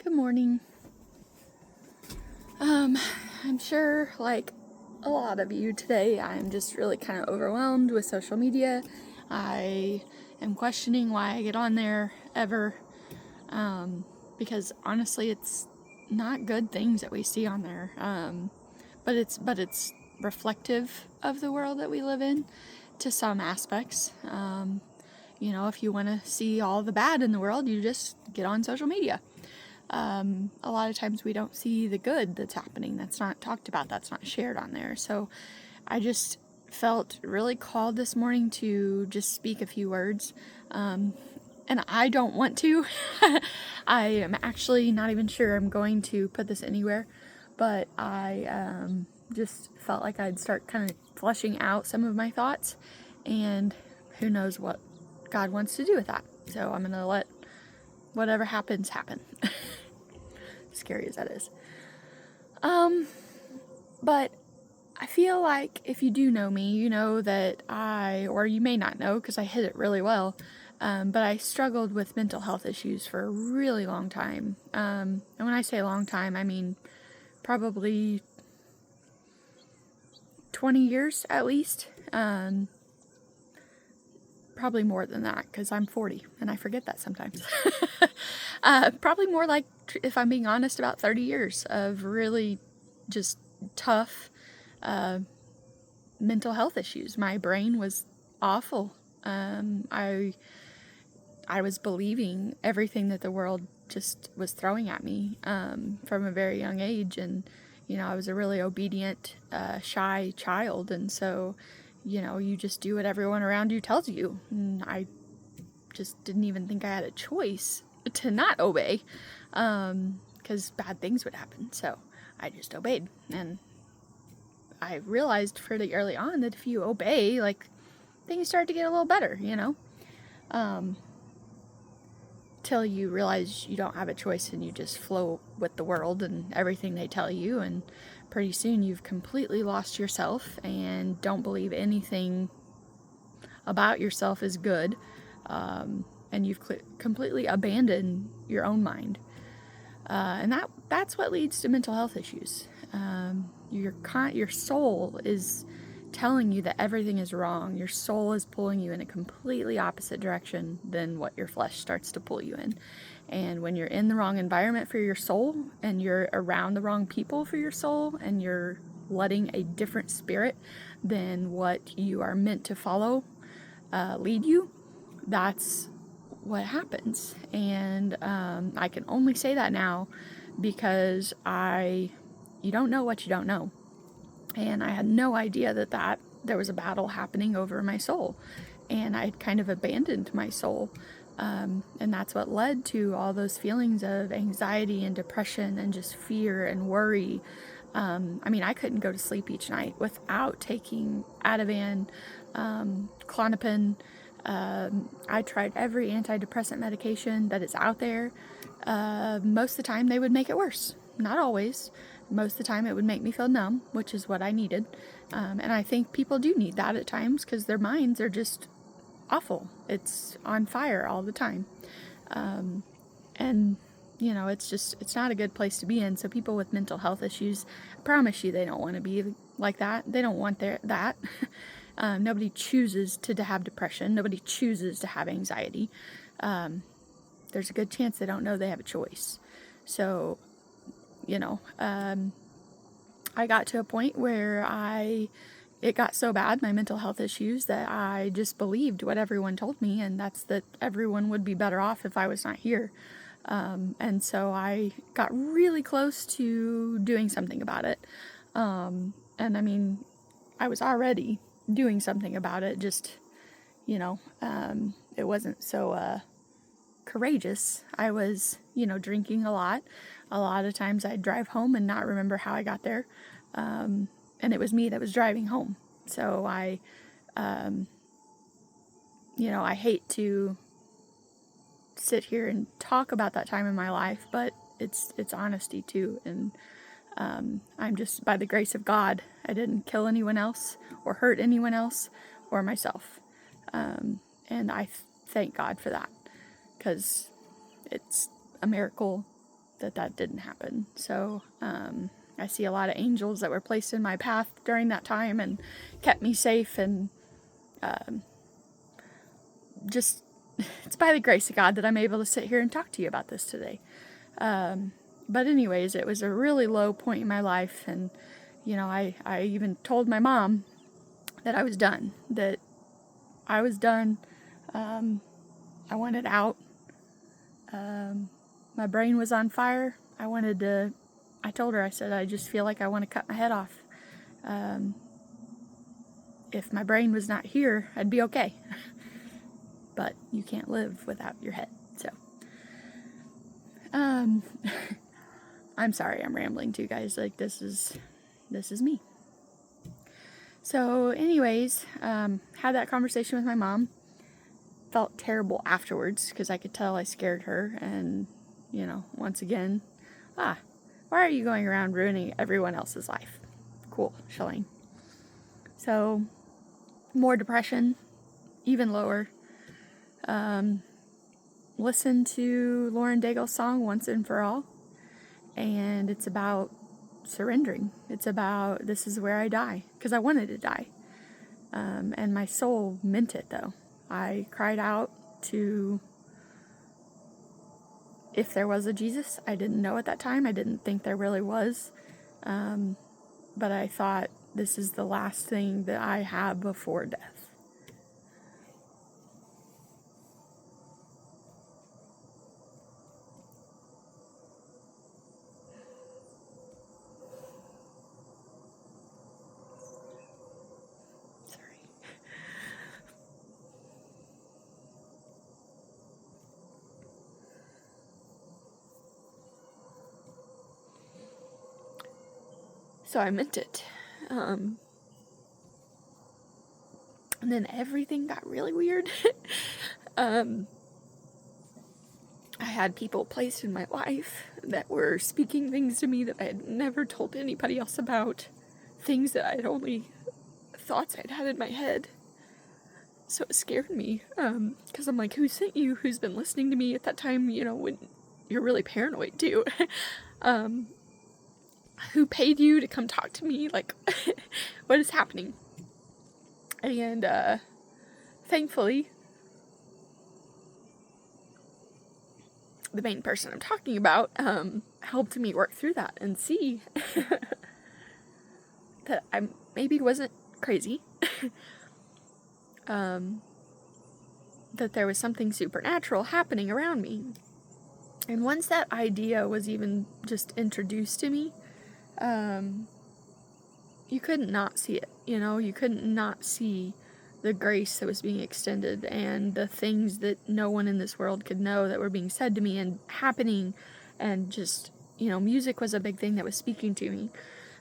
Good morning. I'm sure, like a lot of you today, I'm just really kind of overwhelmed with social media. I am questioning why I get on there ever, because honestly, it's not good things that we see on there. But it's reflective of the world that we live in to some aspects. If you want to see all the bad in the world, you just get on social media. A lot of times we don't see the good that's happening. That's not talked about. That's not shared on there. So I just felt really called this morning to just speak a few words. And I don't want to. I am actually not even sure I'm going to put this anywhere. But I just felt like I'd start kind of fleshing out some of my thoughts. And who knows what God wants to do with that. So I'm going to let whatever happens happen. Scary as that is. But I feel like if you do know me, you know that or you may not know because I hid it really well, but I struggled with mental health issues for a really long time. And when I say a long time, I mean probably 20 years at least. Probably more than that because I'm 40 and I forget that sometimes. Probably more like, if I'm being honest, about 30 years of really just tough mental health issues. My brain was awful. I was believing everything that the world just was throwing at me from a very young age, and I was a really obedient, shy child, and so you just do what everyone around you tells you. And I just didn't even think I had a choice to not obey, because bad things would happen. So I just obeyed, and I realized fairly early on that if you obey, like, things start to get a little better, till you realize you don't have a choice and you just flow with the world and everything they tell you, and pretty soon you've completely lost yourself and don't believe anything about yourself is good, and you've completely abandoned your own mind, and that's what leads to mental health issues. Your soul is telling you that everything is wrong. Your soul is pulling you in a completely opposite direction than what your flesh starts to pull you in. And when you're in the wrong environment for your soul, and you're around the wrong people for your soul, and you're letting a different spirit than what you are meant to follow lead you, that's what happens. And I can only say that now because you don't know what you don't know. And I had no idea that there was a battle happening over my soul. And I had kind of abandoned my soul. And that's what led to all those feelings of anxiety and depression and just fear and worry. I couldn't go to sleep each night without taking Ativan, Klonopin. I tried every antidepressant medication that is out there. Most of the time they would make it worse. Not always. Most of the time it would make me feel numb, which is what I needed. And I think people do need that at times because their minds are just awful. It's on fire all the time. And it's not a good place to be in. So people with mental health issues, I promise you, they don't want to be like that. They don't want that. Nobody chooses to have depression. Nobody chooses to have anxiety. There's a good chance they don't know they have a choice. So, I got to a point where it got so bad, my mental health issues, that I just believed what everyone told me, and that's that everyone would be better off if I was not here. And so I got really close to doing something about it. I was already doing something about it, just, it wasn't so courageous. I was, drinking a lot. A lot of times I'd drive home and not remember how I got there. And it was me that was driving home. So I hate to sit here and talk about that time in my life, but it's honesty too. And I'm just, by the grace of God, I didn't kill anyone else or hurt anyone else or myself. And I thank God for that, because it's a miracle that didn't happen. So I see a lot of angels that were placed in my path during that time and kept me safe, and just it's by the grace of God that I'm able to sit here and talk to you about this today. But anyways, it was a really low point in my life, and I even told my mom that I was done. I wanted out. My brain was on fire. I told her, I said, I just feel like I want to cut my head off. If my brain was not here, I'd be okay. But you can't live without your head. So, I'm sorry, I'm rambling too, guys. Like, this is me. So, anyways, had that conversation with my mom. Felt terrible afterwards because I could tell I scared her. And, once again, why are you going around ruining everyone else's life? Cool, Shalane. So, more depression, even lower. Listen to Lauren Daigle's song, Once and For All. And it's about surrendering. It's about, this is where I die. Because I wanted to die. And my soul meant it, though. I cried out to, if there was a Jesus. I didn't know at that time. I didn't think there really was. But I thought, this is the last thing that I have before death. So I meant it. And then everything got really weird. I had people placed in my life that were speaking things to me that I had never told anybody else about. Things that I had only thoughts I'd had in my head. So it scared me. Because I'm like, who sent you? Who's been listening to me at that time? When you're really paranoid too. Who paid you to come talk to me? Like, what is happening? And thankfully, the main person I'm talking about helped me work through that and see that I maybe wasn't crazy. That there was something supernatural happening around me. And once that idea was even just introduced to me, you couldn't not see it. You couldn't not see the grace that was being extended and the things that no one in this world could know that were being said to me and happening. And just, music was a big thing that was speaking to me.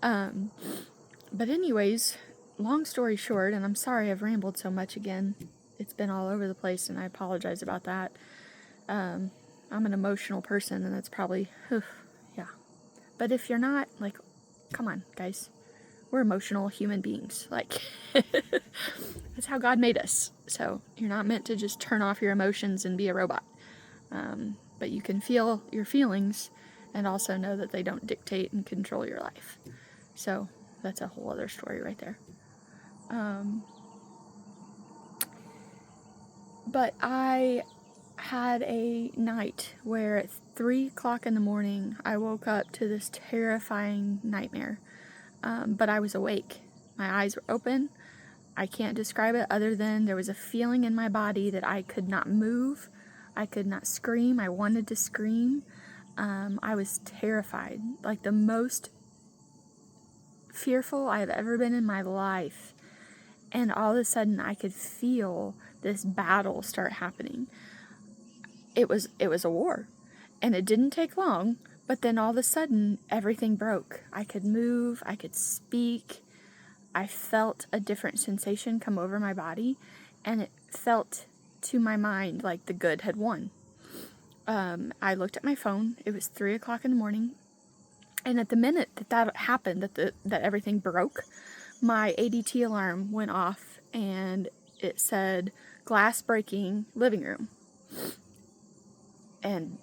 But anyways, long story short, and I'm sorry I've rambled so much again. It's been all over the place, and I apologize about that. I'm an emotional person, and that's probably, yeah. But if you're not, like, come on, guys. We're emotional human beings. Like, that's how God made us. So you're not meant to just turn off your emotions and be a robot. But you can feel your feelings and also know that they don't dictate and control your life. So that's a whole other story right there. But I had a night where at 3 o'clock in the morning, I woke up to this terrifying nightmare. But I was awake. My eyes were open. I can't describe it other than there was a feeling in my body that I could not move. I could not scream. I wanted to scream. I was terrified. Like the most fearful I have ever been in my life. And all of a sudden I could feel this battle start happening. It was a war. And it didn't take long, but then all of a sudden everything broke. I could move, I could speak. I felt a different sensation come over my body, and it felt to my mind like the good had won. I looked at my phone. It was 3 o'clock in the morning. And at the minute that happened, that everything broke, my ADT alarm went off and it said glass breaking living room. And,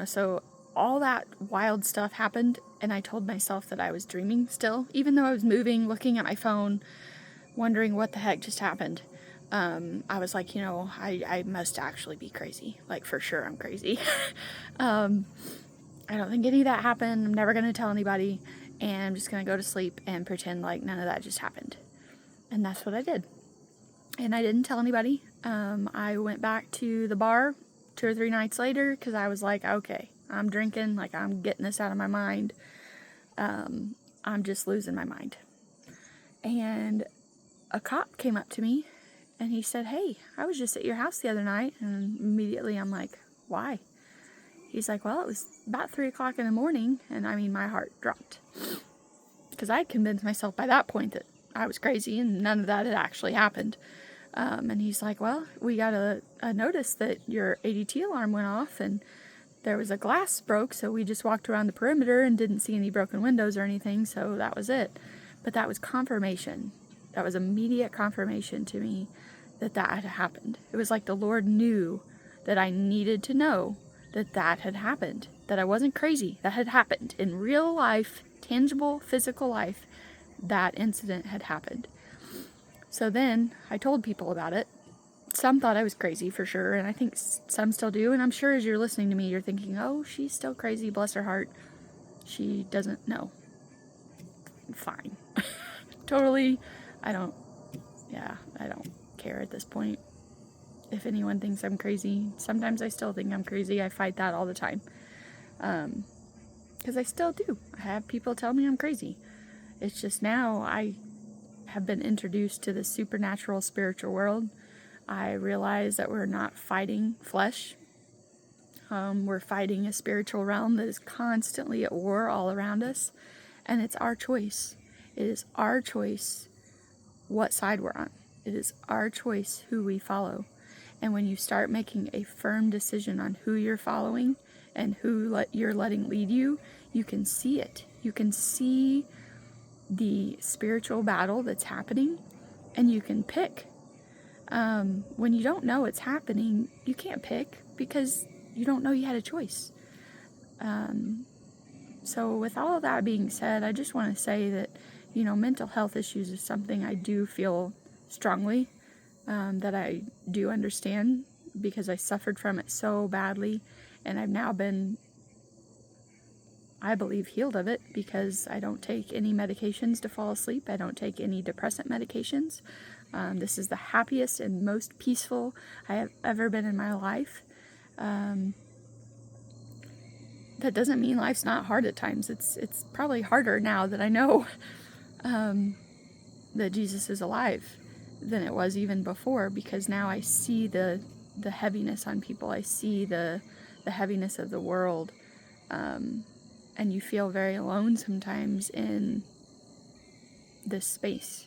so all that wild stuff happened, and I told myself that I was dreaming still, even though I was moving, looking at my phone, wondering what the heck just happened. I was like, I must actually be crazy. Like, for sure I'm crazy. I don't think any of that happened. I'm never going to tell anybody, and I'm just going to go to sleep and pretend like none of that just happened. And that's what I did. And I didn't tell anybody. I went back to the bar 2 or 3 nights later because I was like, okay, I'm drinking, like I'm getting this out of my mind. I'm just losing my mind. And a cop came up to me and he said, hey, I was just at your house the other night. And immediately I'm like, why? He's like, well, it was about 3 o'clock in the morning. And I mean, my heart dropped. Because I had convinced myself by that point that I was crazy and none of that had actually happened. And he's like, well, we got a notice that your ADT alarm went off and there was a glass broke. So we just walked around the perimeter and didn't see any broken windows or anything. So that was it. But that was confirmation. That was immediate confirmation to me that that had happened. It was like the Lord knew that I needed to know that that had happened, that I wasn't crazy. That had happened in real life, tangible, physical life. That incident had happened. So then I told people about it. Some thought I was crazy for sure, and I think some still do. And I'm sure as you're listening to me, you're thinking, oh, she's still crazy, bless her heart. She doesn't know. Fine. Totally. I don't care at this point. If anyone thinks I'm crazy, sometimes I still think I'm crazy. I fight that all the time. Because I still do. I have people tell me I'm crazy. It's just now I have been introduced to the supernatural spiritual world. I realize that we're not fighting flesh. We're fighting a spiritual realm that is constantly at war all around us. And it's our choice. It is our choice what side we're on. It is our choice who we follow. And when you start making a firm decision on who you're following and who you're letting lead you, you can see it. You can see the spiritual battle that's happening, and you can pick. When you don't know it's happening, you can't pick because you don't know you had a choice. So with all of that being said, I just want to say that, mental health issues is something I do feel strongly, that I do understand because I suffered from it so badly, and I've now been, I believe, healed of it because I don't take any medications to fall asleep. I don't take any depressant medications. This is the happiest and most peaceful I have ever been in my life. That doesn't mean life's not hard at times. It's probably harder now that I know that Jesus is alive than it was even before, because now I see the heaviness on people. I see the heaviness of the world. And you feel very alone sometimes in this space.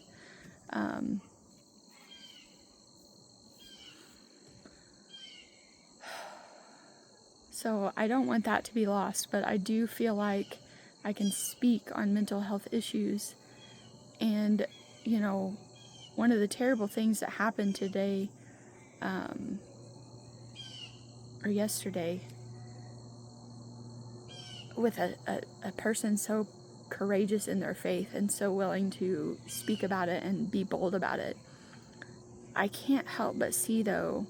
So I don't want that to be lost, but I do feel like I can speak on mental health issues. And, one of the terrible things that happened today, or yesterday, with a person so courageous in their faith and so willing to speak about it and be bold about it, I can't help but see, though,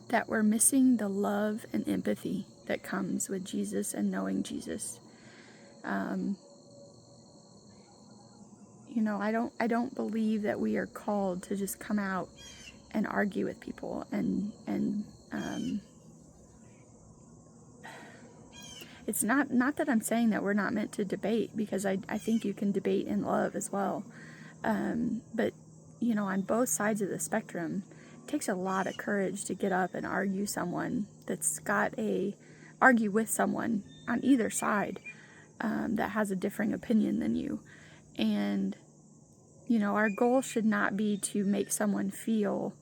that we're missing the love and empathy that comes with Jesus and knowing Jesus. I don't believe that we are called to just come out and argue with people and it's not that I'm saying that we're not meant to debate, because I think you can debate in love as well. But, on both sides of the spectrum, it takes a lot of courage to get up and argue with someone on either side that has a differing opinion than you. And, our goal should not be to make someone feel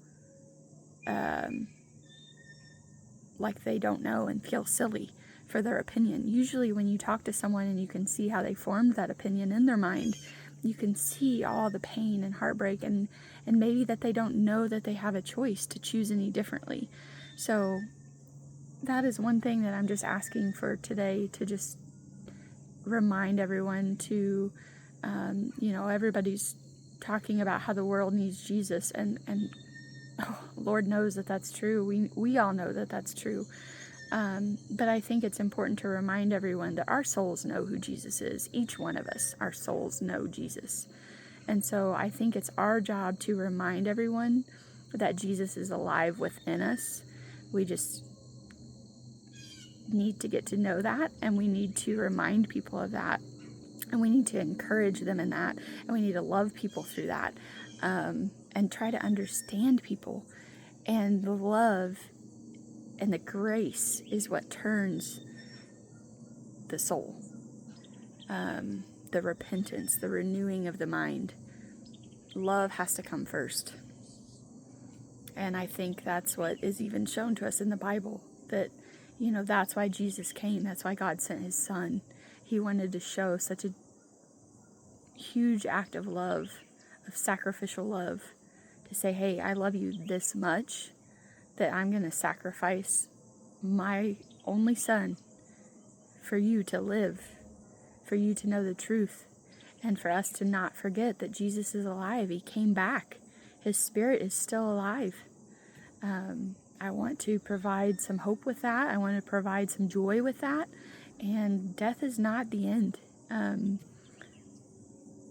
like they don't know and feel silly for their opinion. Usually when you talk to someone and you can see how they formed that opinion in their mind, you can see all the pain and heartbreak and maybe that they don't know that they have a choice to choose any differently. So that is one thing that I'm just asking for today, to just remind everyone to, everybody's talking about how the world needs Jesus, and Lord knows that that's true. We all know that that's true. But I think it's important to remind everyone that our souls know who Jesus is. Each one of us, our souls know Jesus. And so I think it's our job to remind everyone that Jesus is alive within us. We just need to get to know that, and we need to remind people of that, and we need to encourage them in that, and we need to love people through that, and try to understand people. And the love and the grace is what turns the soul. The repentance, the renewing of the mind. Love has to come first. And I think that's what is even shown to us in the Bible, that, that's why Jesus came. That's why God sent his son. He wanted to show such a huge act of love, of sacrificial love, to say, hey, I love you this much that I'm going to sacrifice my only son for you to live, for you to know the truth, and for us to not forget that Jesus is alive. He came back. His spirit is still alive. I want to provide some hope with that. I want to provide some joy with that. And death is not the end.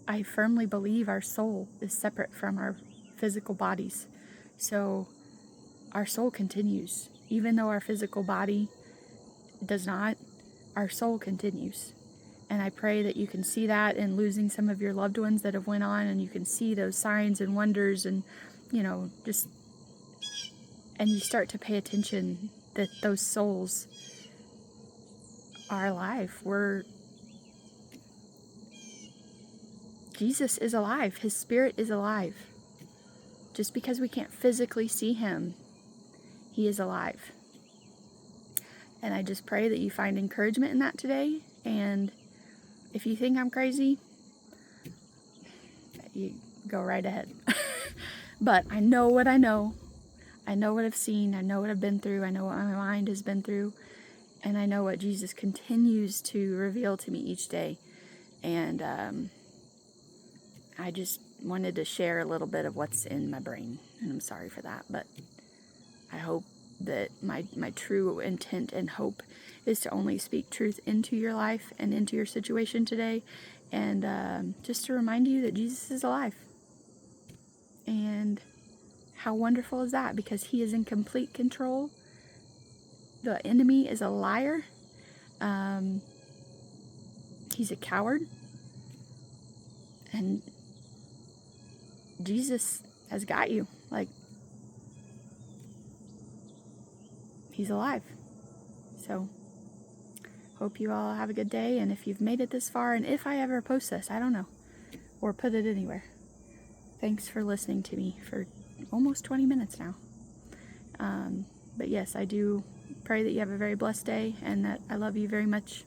I firmly believe our soul is separate from our physical bodies. So our soul continues. Even though our physical body does not, our soul continues. And I pray that you can see that in losing some of your loved ones that have went on, and you can see those signs and wonders, and, and you start to pay attention that those souls are alive. Jesus is alive. His spirit is alive. Just because we can't physically see him, he is alive. And I just pray that you find encouragement in that today. And if you think I'm crazy, you go right ahead. But I know what I know. I know what I've seen. I know what I've been through. I know what my mind has been through. And I know what Jesus continues to reveal to me each day. And I just wanted to share a little bit of what's in my brain. And I'm sorry for that. But I hope that my true intent and hope is to only speak truth into your life and into your situation today. And just to remind you that Jesus is alive. And how wonderful is that? Because he is in complete control. The enemy is a liar. He's a coward. And Jesus has got you. He's alive. So, hope you all have a good day. And if you've made it this far, and if I ever post this, I don't know, or put it anywhere, thanks for listening to me for almost 20 minutes now. But yes, I do pray that you have a very blessed day, and that I love you very much.